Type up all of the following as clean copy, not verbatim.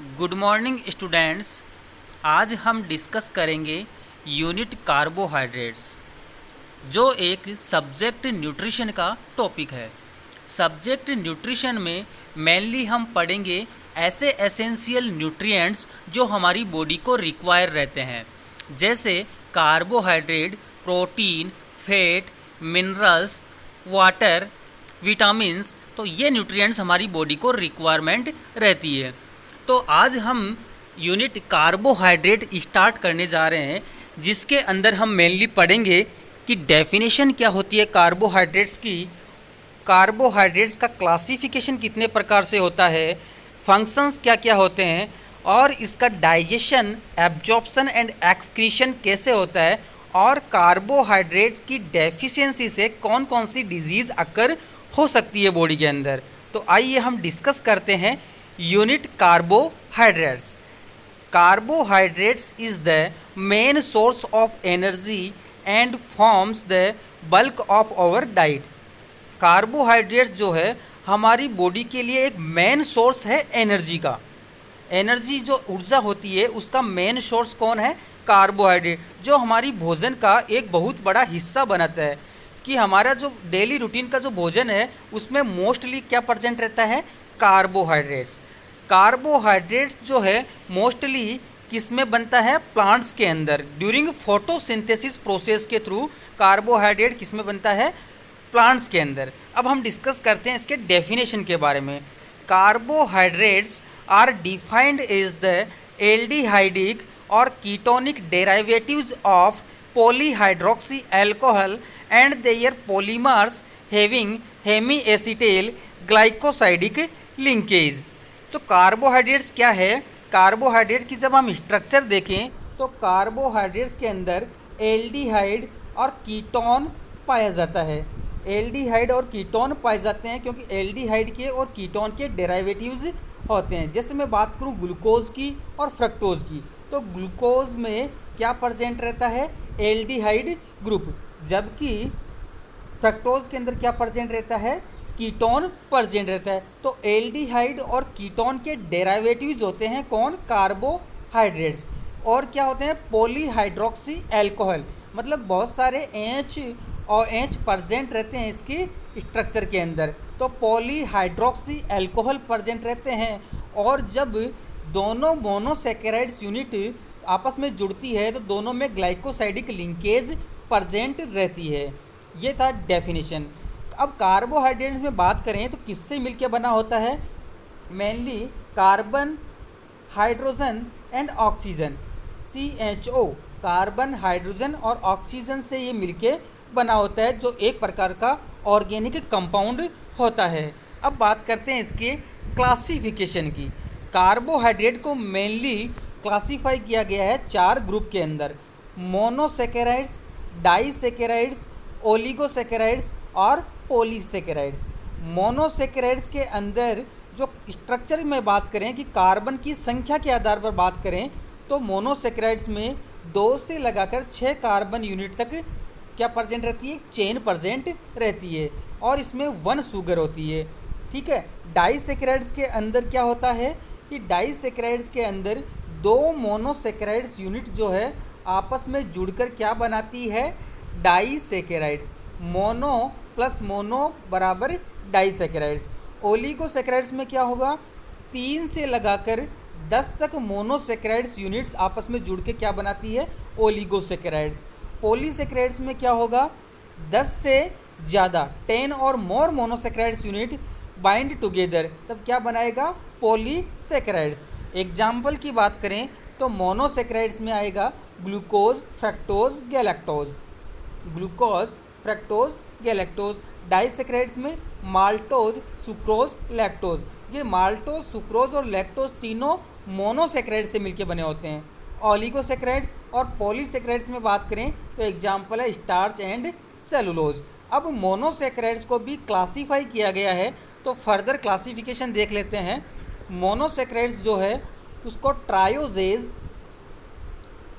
Good morning students. आज हम discuss करेंगे यूनिट कार्बोहाइड्रेट्स, जो एक सब्जेक्ट न्यूट्रिशन का टॉपिक है। सब्जेक्ट न्यूट्रिशन में मेनली हम पढ़ेंगे ऐसे एसेंशियल न्यूट्रिएंट्स जो हमारी बॉडी को रिक्वायर रहते हैं, जैसे carbohydrate, protein, fat, minerals, water, vitamins. तो ये न्यूट्रिएंट्स हमारी बॉडी को रिक्वायरमेंट रहती है। तो आज हम यूनिट कार्बोहाइड्रेट स्टार्ट करने जा रहे हैं, जिसके अंदर हम मेनली पढ़ेंगे कि डेफिनेशन क्या होती है कार्बोहाइड्रेट्स की, कार्बोहाइड्रेट्स का क्लासिफिकेशन कितने प्रकार से होता है, फंक्शंस क्या क्या होते हैं, और इसका डाइजेशन, एब्जॉर्प्शन एंड एक्सक्रीशन कैसे होता है, और कार्बोहाइड्रेट्स की डेफिशिएंसी से कौन कौन सी डिजीज़ अकर हो सकती है बॉडी के अंदर। तो आइए हम डिस्कस करते हैं unit carbohydrates. Carbohydrates is the main source of energy and forms the bulk of our diet. Carbohydrates जो है हमारी बॉडी के लिए एक मेन सोर्स है एनर्जी का। एनर्जी जो ऊर्जा होती है उसका मेन सोर्स कौन है? कार्बोहाइड्रेट, जो हमारी भोजन का एक बहुत बड़ा हिस्सा बनाता है। कि हमारा जो डेली रूटीन का जो भोजन है उसमें मोस्टली क्या प्रेजेंट रहता है? कार्बोहाइड्रेट्स। कार्बोहाइड्रेट्स जो है मोस्टली किस में बनता है? प्लांट्स के अंदर। ड्यूरिंग फोटोसिंथेसिस प्रोसेस के थ्रू कार्बोहाइड्रेट किस में बनता है? प्लांट्स के अंदर। अब हम डिस्कस करते हैं इसके डेफिनेशन के बारे में। Carbohydrates are defined as the aldehydic और ketonic derivatives of polyhydroxy alcohol and their polymers having hemiacetal glycosidic linkage. तो कार्बोहाइड्रेट्स क्या है? कार्बोहाइड्रेट्स की जब हम स्ट्रक्चर देखें तो कार्बोहाइड्रेट्स के अंदर एल्डिहाइड और कीटोन पाया जाता है। एल्डिहाइड और कीटोन पाए जाते हैं क्योंकि एल्डिहाइड के और कीटोन के डेरिवेटिव्स होते हैं। जैसे मैं बात करूं ग्लूकोज की और फ्रक्टोज की, तो ग्लूकोज में क्या प्रेजेंट रहता है? एल्डिहाइड ग्रुप, जबकि फ्रक्टोज के अंदर क्या प्रेजेंट रहता है? कीटोन प्रेजेंट रहता है। तो एल्डिहाइड और कीटोन के डेरिवेटिव्स होते हैं कौन? कार्बोहाइड्रेट्स। और क्या होते हैं? पॉलीहाइड्रोक्सी अल्कोहल, मतलब बहुत सारे एच और एच प्रेजेंट रहते हैं इसके स्ट्रक्चर के अंदर। तो पॉलीहाइड्रोक्सी अल्कोहल प्रेजेंट रहते हैं। और जब दोनों मोनोसैकेराइड्स यूनिट आपस में जुड़ती है तो दोनों में ग्लाइकोसाइडिक लिंकेज प्रेजेंट रहती है। ये था डेफिनेशन। अब कार्बोहाइड्रेट्स में बात करें तो किससे मिलकर बना होता है? Mainly carbon, hydrogen and oxygen, CHO, carbon, hydrogen और ऑक्सीजन से ये मिलके बना होता है, जो एक प्रकार का ऑर्गेनिक कंपाउंड होता है। अब बात करते हैं इसके क्लासिफिकेशन की। कार्बोहाइड्रेट को मेनली क्लासीफाई किया गया है 4 ग्रुप के अंदर: मोनोसैकेराइड्स, डाइसैकेराइड्स, ओलिगोसैकेराइड्स और पॉलीसैकेराइड्स। मोनोसैकेराइड्स के अंदर जो स्ट्रक्चर में बात करें कि कार्बन की संख्या के आधार पर बात करें तो मोनोसैकेराइड्स में 2 से लगाकर 6 कार्बन यूनिट तक क्या प्रेजेंट रहती है? चेन प्रेजेंट रहती है, और इसमें 1 शुगर होती है। ठीक है। डाइसैकेराइड्स के अंदर क्या होता है कि डाइसैकेराइड्स के अंदर 2 मोनोसैकेराइड्स यूनिट जो है आपस में जुड़कर क्या बनाती है? डाइसैकेराइड्स। मोनो प्लस मोनो बराबर डाइसैकेराइड्स। ओलिगोसैकेराइड्स में क्या होगा? 3 से लगाकर 10 तक मोनोसैकेराइड्स यूनिट्स आपस में जुड़ के क्या बनाती है? ओलिगोसैकेराइड्स। पॉलीसैकेराइड्स में क्या होगा? 10 से ज़्यादा 10 और मोर मोनोसैकेराइड्स यूनिट बाइंड टुगेदर, तब क्या बनाएगा? पॉलीसैकेराइड्स। एग्जाम्पल की बात करें तो मोनोसैकेराइड्स में आएगा glucose, fructose, galactose. Glucose, fructose, galactose. Disaccharides में माल्टोज, सुक्रोज, लैक्टोज। ये माल्टोज, सुक्रोज और लैक्टोज तीनों मोनोसैकेराइड से मिलकर बने होते हैं। ओलिगोसैकेराइड्स और पॉलीसैकेराइड्स में बात करें तो एग्जाम्पल है स्टार्च एंड सेलुलोज। अब मोनोसैकेराइड्स को भी क्लासीफाई किया गया है, तो फर्दर क्लासिफिकेशन देख लेते हैं। मोनोसैकेराइड्स जो है उसको ट्रायोजेज,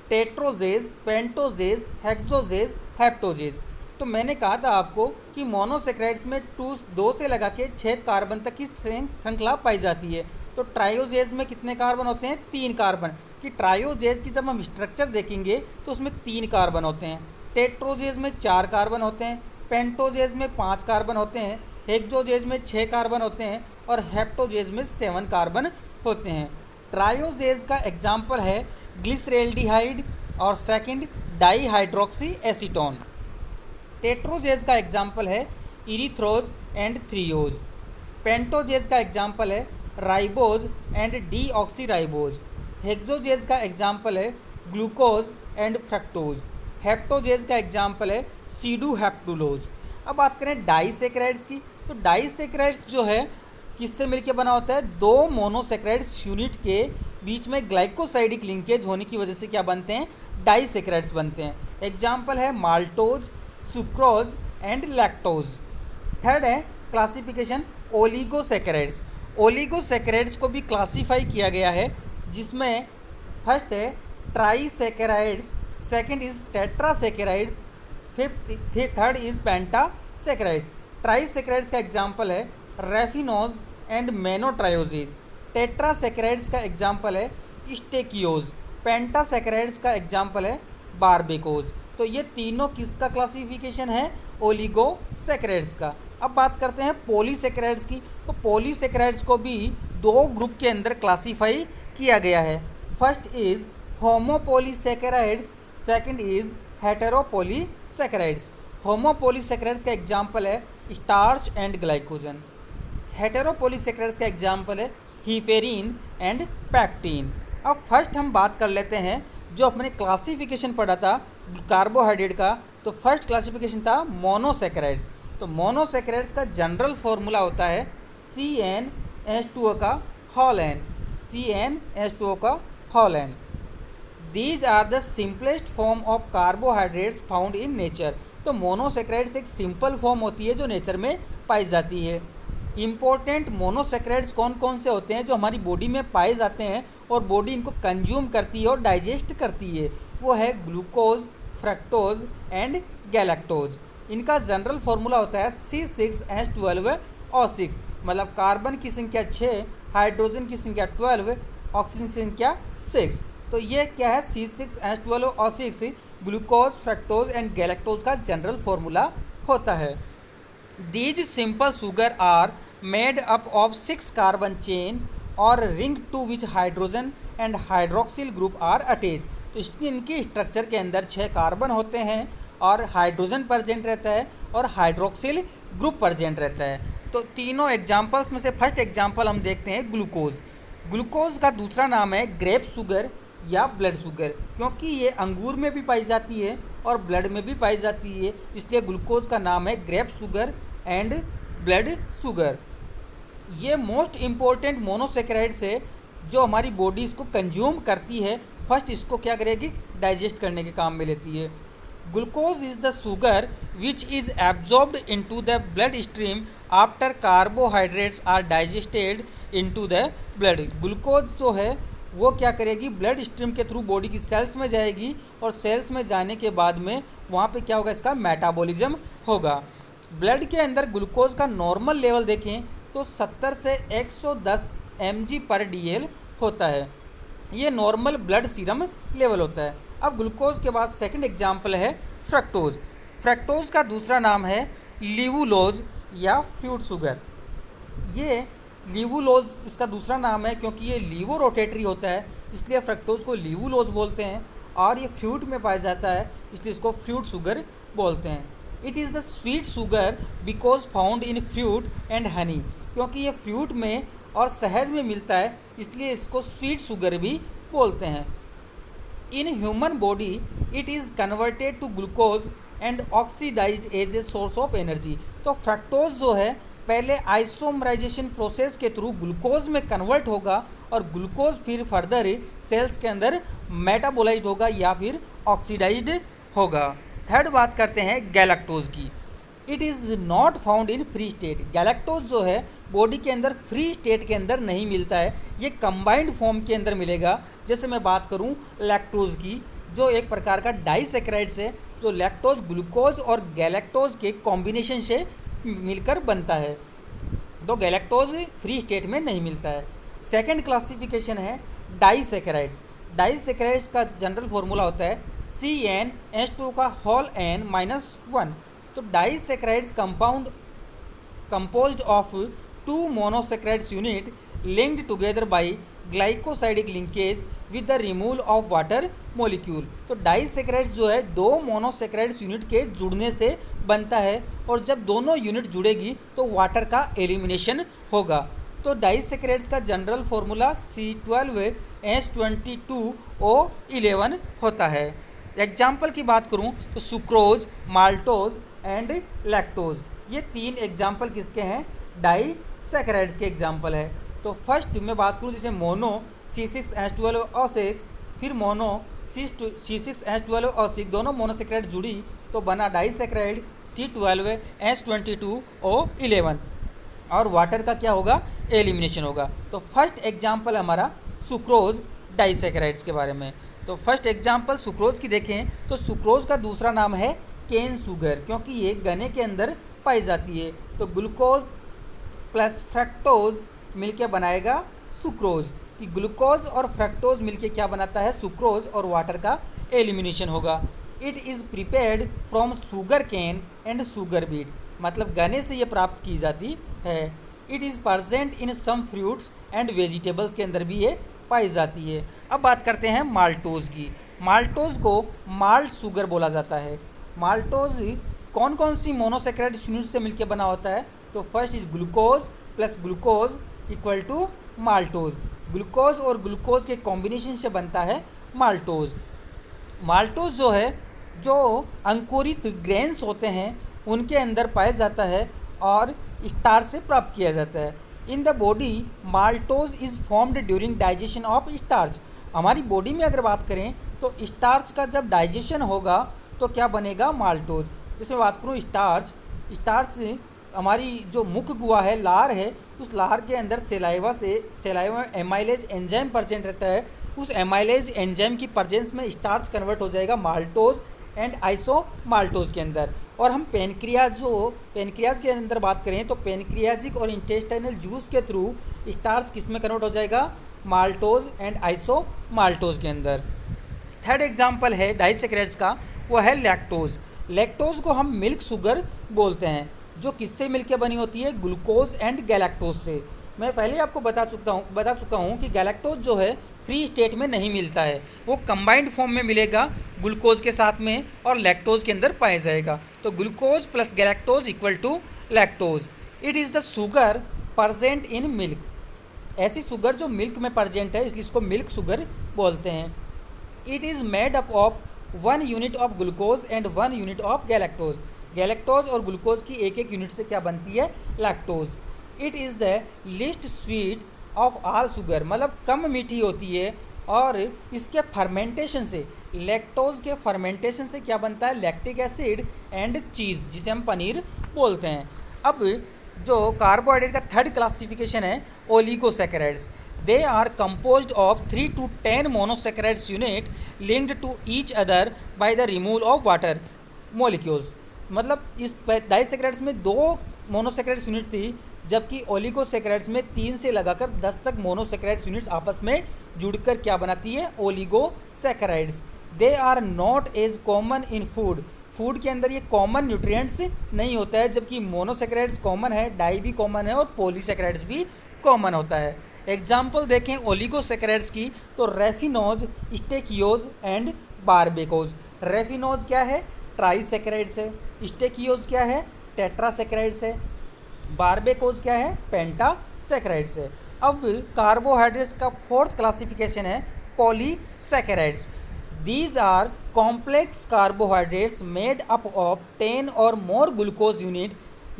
टेट्रोजेज, पेंटोजेज, हेक्सोजेज, हेप्टोजेज। तो मैंने कहा था आपको कि मोनोसैकेराइड्स में 2 से लगा के 6 कार्बन तक की श्रृंखला पाई जाती है। तो ट्रायोजेज में कितने कार्बन होते हैं? 3 कार्बन। कि ट्रायोजेज की जब हम स्ट्रक्चर देखेंगे तो उसमें 3 कार्बन होते हैं। टेट्रोजेज में 4 कार्बन होते हैं, पेंटोजेज में 5 कार्बन होते हैं, हेक्सोजेज में 6 कार्बन होते हैं और हेप्टोजेज में 7 कार्बन होते हैं। ट्रायोजेज का एग्जाम्पल है ग्लिसरेल्डिहाइड और सेकंड डाईहाइड्रोक्सी एसीटोन। टेट्रोजेज का एग्जाम्पल है इरिथ्रोज एंड थ्रियोज। पेंटोजेज का एग्जाम्पल है राइबोज एंड डीऑक्सीराइबोज। हेक्सोजेज का एग्जाम्पल है ग्लूकोज एंड फ्रक्टोज। हेप्टोजेज का एग्जाम्पल है सीडोहेप्टुलोज। अब बात करें डाइसेक्राइड्स की, तो डाइसेक्राइड्स जो है किससे मिलकर बना होता है? 2 मोनोसेक्राइड्स यूनिट के बीच में ग्लाइकोसाइडिक लिंकेज होने की वजह से क्या बनते हैं? डाइसेक्राइड्स बनते हैं। एग्जाम्पल है maltose, sucrose and lactose. Third है क्लासिफिकेशन ओलिगोसेक्राइड्स। ओलिगोसेक्राइड्स को भी क्लासीफाई किया गया है, जिसमें फर्स्ट है ट्राइसेकेराइड्स, सेकंड इज टेट्रासेकेराइड्स, थर्ड इज पेंटासेकेराइड्स। ट्राइसेकेराइड्स का एग्जाम्पल है रेफिनोज एंड मेनोट्रायोजेज। टेट्रासेकेराइड्स का एग्जाम्पल है स्टेकियोज। पेंटासेकेराइड्स का एग्जाम्पल है बारबेकोज। तो ये तीनों किसका क्लासिफिकेशन है? ओलिगोसेक्राइड्स का। अब बात करते हैं पॉलीसेक्राइड्स की, तो पॉलीसेक्राइड्स को भी 2 ग्रुप के अंदर क्लासीफाई किया गया है। First is homopolysaccharides, second is heteropolysaccharides. Homopolysaccharides का एग्जाम्पल है स्टार्च एंड ग्लाइकोजन। हेटेरोपॉलीसेक्राइड्स का एग्जाम्पल है हीपेरिन एंड पैक्टिन। अब फर्स्ट हम बात कर लेते हैं जो अपने क्लासिफिकेशन पढ़ा था कार्बोहाइड्रेट का, तो फर्स्ट क्लासिफिकेशन था मोनोसेक्राइड्स। तो मोनोसेक्राइड्स का जनरल फॉर्मूला होता है CnH2O का होल एन, CnH2O का whole n. These are the simplest form of carbohydrates found in nature. तो मोनोसेक्राइड्स एक सिंपल फॉर्म होती है जो नेचर में पाई जाती है। इम्पोर्टेंट मोनोसेक्राइड्स कौन कौन से होते हैं जो हमारी बॉडी में पाए जाते हैं और बॉडी इनको कंज्यूम करती है और डाइजेस्ट करती है? वो है ग्लूकोज, फ्रक्टोज एंड गैलेक्टोज। इनका जनरल फॉर्मूला होता है C6H12O6, मतलब कार्बन की संख्या 6, हाइड्रोजन की संख्या 12, ऑक्सीजन की संख्या 6। तो ये क्या है? C6H12O6 glucose, fructose and galactose का जनरल फॉर्मूला होता है। These simple sugar are made up of 6 carbon chain और ring to which hydrogen and hydroxyl group are attach. तो इनके स्ट्रक्चर के अंदर 6 कार्बन होते हैं और हाइड्रोजन प्रेजेंट रहता है और हाइड्रोक्सिल ग्रुप प्रेजेंट रहता है। तो तीनों एग्जाम्पल्स में से फर्स्ट एग्जाम्पल हम देखते हैं ग्लूकोज। ग्लूकोज का दूसरा नाम है ग्रेप शुगर या ब्लड शुगर, क्योंकि ये अंगूर में भी पाई जाती है और ब्लड में भी पाई जाती है, इसलिए ग्लूकोज का नाम है grape sugar and blood sugar. ये मोस्ट इम्पॉर्टेंट मोनोसेक्राइड्स है जो हमारी बॉडी इसको कंज्यूम करती है। फर्स्ट इसको क्या करेगी? डाइजेस्ट करने के काम में लेती है। Glucose is the sugar which is absorbed into the blood stream after carbohydrates are digested into the blood. Glucose जो है वो क्या करेगी? ब्लड स्ट्रीम के थ्रू बॉडी की सेल्स में जाएगी और सेल्स में जाने के बाद में वहाँ पे क्या होगा? इसका मेटाबॉलिज्म होगा। ब्लड के अंदर ग्लूकोज का नॉर्मल लेवल देखें तो 70 से 110 mg/dl होता है। ये नॉर्मल ब्लड सीरम लेवल होता है। अब ग्लूकोज के बाद सेकंड एग्जाम्पल है फ्रक्टोज। फ्रक्टोज का दूसरा नाम है लीवुलोज या फ्रूट शुगर। ये लीवुलोज इसका दूसरा नाम है क्योंकि ये लीवो रोटेटरी होता है, इसलिए फ्रक्टोज को लीवुलोज बोलते हैं। और ये फ्रूट में पाया जाता है इसलिए इसको फ्रूट शुगर बोलते हैं। It is the sweet sugar because found in fruit and honey, क्योंकि ये फ्रूट में और शहद में मिलता है इसलिए इसको स्वीट शुगर भी बोलते हैं। In human body it is converted to glucose and oxidised as a source of energy. तो फ्रक्टोज जो है पहले आइसोमराइजेशन प्रोसेस के थ्रू ग्लूकोज में कन्वर्ट होगा और ग्लूकोज फिर फर्दर सेल्स के अंदर मेटाबोलाइज्ड होगा या फिर ऑक्सीडाइज्ड होगा। थर्ड बात करते हैं गैलेक्टोज की। It is not found in free state. Galactose जो है बॉडी के अंदर फ्री स्टेट के अंदर नहीं मिलता है, ये कंबाइंड फॉर्म के अंदर मिलेगा। जैसे मैं बात करूं लैक्टोज की, जो एक प्रकार का डाइसेक्राइड्स है, जो लैक्टोज ग्लूकोज और गैलेक्टोज के कॉम्बिनेशन से मिलकर बनता है। तो गैलेक्टोज फ्री स्टेट में नहीं मिलता है। सेकेंड क्लासिफिकेशन है डाइसैकेराइड्स। डाइसैकेराइड्स का जनरल फॉर्मूला होता है CnH2 का होल n माइनस 1। तो disaccharides compound composed of two monosaccharides unit linked together by glycosidic linkage with the removal of water molecule। तो डाइसैकेराइड्स जो है दो मोनोसैकेराइड्स यूनिट के जुड़ने से बनता है, और जब दोनों यूनिट जुड़ेगी तो वाटर का एलिमिनेशन होगा। तो डाइसैकेराइड्स का जनरल फॉर्मूला C12H22O11 होता है। एग्जाम्पल की बात करूं तो सुक्रोज, माल्टोज एंड लैक्टोज, ये तीन एग्जाम्पल किसके हैं? डाइसैकेराइड्स के एग्जाम्पल है। तो फर्स्ट मैं बात करूँ जैसे मोनो C6H12O6, फिर मोनो C6H12O6, दोनों मोनोसैकेराइड जुड़ी तो बना डाइसैकेराइड C12H22O11, और वाटर का क्या होगा? एलिमिनेशन होगा। तो फर्स्ट एग्जाम्पल हमारा सुक्रोज डाइसैकेराइड्स के बारे में। तो फर्स्ट एग्जाम्पल सुक्रोज की देखें तो सुक्रोज का दूसरा नाम है केन शुगर, क्योंकि ये गन्ने के अंदर पाई जाती है। तो ग्लूकोज प्लस फ्रक्टोज मिलके बनाएगा सुक्रोज, कि ग्लूकोज और फ्रक्टोज मिलके क्या बनाता है? सुक्रोज, और वाटर का एलिमिनेशन होगा। It is prepared from sugar cane and sugar beet, मतलब गन्ने से ये प्राप्त की जाती है। It is present in some fruits and vegetables के अंदर भी ये पाई जाती है। अब बात करते हैं माल्टोज की। माल्टोज को माल्ट शुगर बोला जाता है। माल्टोज कौन कौन सी मोनोसैकेराइड यूनिट से मिलकर बना होता है? तो first is glucose plus glucose equal to maltose. Glucose और ग्लूकोज के कॉम्बिनेशन से बनता है माल्टोज। माल्टोज जो है, जो अंकुरित ग्रेन्स होते हैं उनके अंदर पाया जाता है और स्टार्च से प्राप्त किया जाता है। इन the body maltose is formed during digestion of starch. हमारी बॉडी में अगर बात करें तो स्टार्च का जब डाइजेशन होगा तो क्या बनेगा? माल्टोज। जैसे बात करूँ स्टार्च हमारी जो मुख गुहा है, लार है, उस लार के अंदर सेलाइवा एमाइलेज एंजाइम प्रेजेंट रहता है। उस एमाइलेज एंजाइम की प्रेजेंस में स्टार्च कन्वर्ट हो जाएगा माल्टोज एंड आइसोमाल्टोज के अंदर। और हम पेनक्रियाज के अंदर बात करें तो पेनक्रियाजिक और इंटेस्टाइनल जूस के थ्रू स्टार्च किस में कन्वर्ट हो जाएगा? माल्टोज एंड आइसोमाल्टोज के अंदर। थर्ड एग्जाम्पल है डाइसैकेराइड्स का, वो है लैक्टोज। लैक्टोज को हम मिल्क शुगर बोलते हैं, जो किससे मिलकर बनी होती है? ग्लूकोज एंड गैलेक्टोज से। मैं पहले आपको बता चुका हूँ कि गैलेक्टोज जो है फ्री स्टेट में नहीं मिलता है, वो कंबाइंड फॉर्म में मिलेगा ग्लूकोज के साथ में और लैक्टोज के अंदर पाया जाएगा। तो glucose plus galactose equal to lactose. It is the sugar present in milk. ऐसी शुगर जो मिल्क में प्रेजेंट है, इसलिए इसको मिल्क शुगर बोलते हैं। It is made up of 1 unit of glucose and 1 unit of galactose. Galactose और ग्लूकोज की एक एक यूनिट से क्या बनती है? Lactose. It is the least sweet of all sugar, मतलब कम मीठी होती है, और इसके फर्मेंटेशन से, लैक्टोज के फर्मेंटेशन से क्या बनता है? लैक्टिक एसिड एंड चीज़, जिसे हम पनीर बोलते हैं। अब जो कार्बोहाइड्रेट का थर्ड क्लासिफिकेशन है oligosaccharides. They are composed of 3 to 10 monosaccharides unit linked to each other by the removal of water molecules। मतलब इस डाइसैकेराइड्स में 2 मोनोसैकेराइड्स यूनिट थी, जबकि ओलिगोसैकेराइड्स में 3 से लगाकर 10 तक मोनोसैकेराइड्स यूनिट्स आपस में जुड़कर क्या बनाती है? Oligosaccharides. They are not as common in food के अंदर ये कॉमन न्यूट्रिएंट्स नहीं होता है, जबकि मोनोसैकेराइड्स कॉमन है, डाई भी कॉमन है और पॉलीसैकेराइड्स भी कॉमन होता है। एग्जाम्पल देखें ओलिगोसैकेराइड्स की तो रेफिनोज, स्टेकियोज एंड बारबेकोज। रेफिनोज क्या है? ट्राइसैकेराइड्स है। स्टेकियोज क्या है? टेट्रासैकेराइड्स है। बारबेकोज क्या है? पेंटासैकेराइड्स है। अब कार्बोहाइड्रेट्स का फोर्थ क्लासिफिकेशन है polysaccharides. These are complex carbohydrates made up of 10 or more glucose unit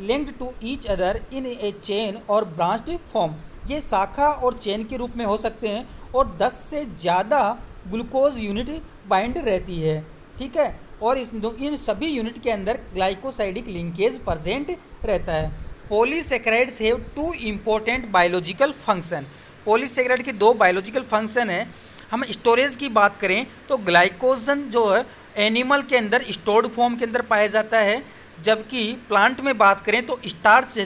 linked to each other in a chain or branched form। ये शाखा और चेन के रूप में हो सकते हैं और 10 से ज़्यादा ग्लूकोज यूनिट बाइंड रहती है, ठीक है। और इन सभी यूनिट के अंदर ग्लाइकोसाइडिक लिंकेज प्रेजेंट रहता है। Polysaccharides have 2 important biological function. Polysaccharide के 2 बायोलॉजिकल फंक्शन हैं। हम स्टोरेज की बात करें तो ग्लाइकोजन जो है एनिमल के अंदर स्टोर्ड फॉर्म के अंदर पाया जाता है, जबकि प्लांट में बात करें तो स्टार्च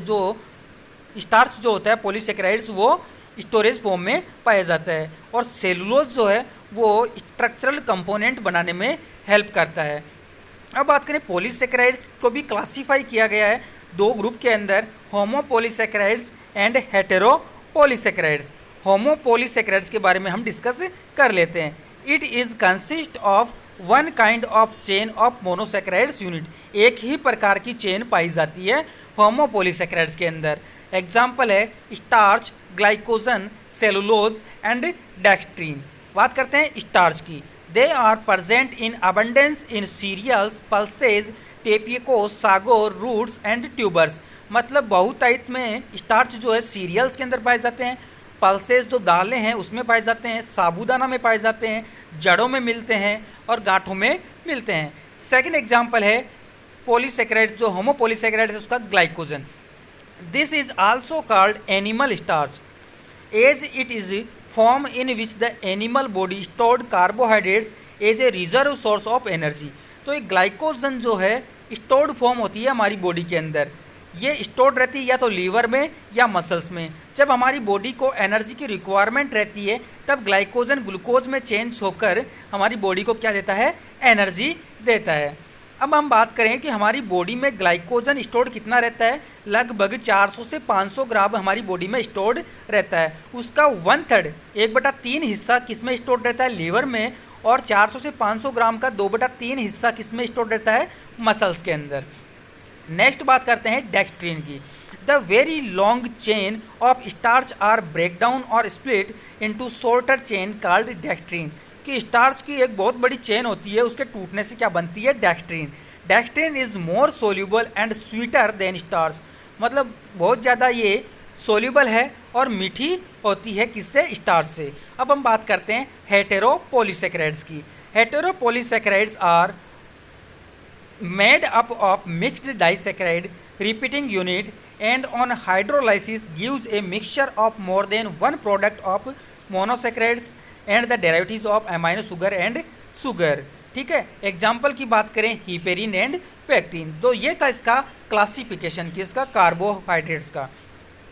जो होता है पॉलीसैकेराइड्स वो स्टोरेज फॉर्म में पाया जाता है। और सेलुलोज जो है वो स्ट्रक्चरल कंपोनेंट बनाने में हेल्प करता है। अब बात करें पॉलीसेकेराइड्स को भी क्लासीफाई किया गया है दो ग्रुप के अंदर, होमोपॉलीसेकेराइड्स एंड हेटेरोपॉलीसेकेराइड्स। होमोपॉलीसेकेराइड्स के बारे में हम डिस्कस कर लेते हैं। It is consist of one kind of chain of monosaccharides unit. एक ही प्रकार की चेन पाई जाती है होमोपॉलीसेकेराइड्स के अंदर। एग्जाम्पल है starch, glycogen, cellulose and dextrin. बात करते हैं स्टार्च की। They are present in abundance in cereals, pulses, tapioca, sago, roots and tubers. मतलब बहुतायत में स्टार्च जो है सीरियल्स के अंदर पाए जाते हैं, पल्सेज जो दालें हैं उसमें पाए जाते हैं, साबूदाना में पाए जाते हैं, जड़ों में मिलते हैं और गांठों में मिलते हैं। सेकंड एग्जांपल है पॉलीसेकेराइड, जो होमोपॉलीसेकेराइड है उसका glycogen. This is also called animal starch as it is form in which the animal body stored carbohydrates as a reserve source of energy. तो ये ग्लाइकोजन जो है स्टोर्ड फॉर्म होती है हमारी बॉडी के अंदर। ये स्टोर्ड रहती है या तो लीवर में या मसल्स में। जब हमारी बॉडी को एनर्जी की रिक्वायरमेंट रहती है तब ग्लाइकोजन ग्लूकोज में चेंज होकर हमारी बॉडी को क्या देता है, एनर्जी देता है। अब हम बात करें कि हमारी बॉडी में ग्लाइकोजन स्टोर्ड कितना रहता है, लगभग 400 से 500 ग्राम हमारी बॉडी में स्टोर्ड रहता है। उसका 1/3 1/3 हिस्सा किस में स्टोर्ड रहता है, लीवर में, और 400 से 500 ग्राम का 2/3 हिस्सा किस में स्टोर्ड रहता है, मसल्स के अंदर। नेक्स्ट बात करते हैं डेक्सट्रीन की। The very long chain of starch are break down और split into shorter chain called dextrin. कि स्टार्च की एक बहुत बड़ी चेन होती है, उसके टूटने से क्या बनती है, dextrin. Dextrin is more soluble and sweeter than starch. मतलब बहुत ज़्यादा ये सोल्यूबल है और मीठी होती है किससे, स्टार्च से। अब हम बात करते हैं हेटेरोपॉलीसेकेराइड्स की। हेटेरोपॉलीसेकेराइड्स are made up of mixed disaccharide repeating unit and on hydrolysis gives a mixture of more than one product of monosaccharides and the derivatives of amino sugar and sugar। ठीक है, एग्जाम्पल की बात करें हिपेरिन एंड पेक्टिन। तो ये था इसका classification किसका, कार्बोहाइड्रेट्स का।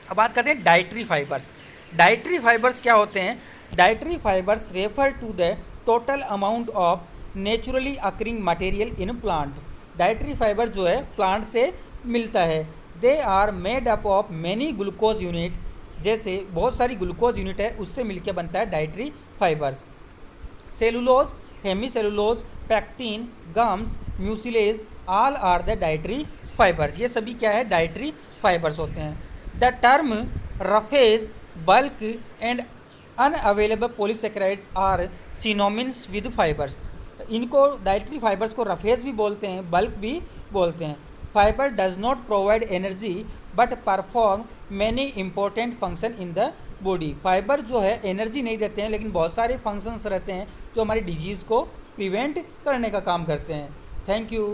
अब बात करते हैं डाइटरी फाइबर्स। डाइटरी फाइबर्स क्या होते हैं, dietary fibres refer to the total amount of naturally occurring material in plant. Dietary fibre जो है प्लांट से मिलता है। They are made up of many glucose unit, जैसे बहुत सारी ग्लूकोज यूनिट है उससे मिलकर बनता है dietary fibres. Cellulose, hemicellulose, pectin, gums, mucilage all are the dietary fibres. ये सभी क्या है, डाइटरी फाइबर्स होते हैं। The term roughage, bulk and unavailable polysaccharides are synonyms with fibres. इनको डाइटरी फाइबर्स को रफेज भी बोलते हैं, बल्क भी बोलते हैं। Fibre does not provide energy but perform many important function in the body. Fibre जो है एनर्जी नहीं देते हैं लेकिन बहुत सारे फंक्शंस रहते हैं जो हमारी डिजीज़ को प्रिवेंट करने का काम करते हैं। Thank you.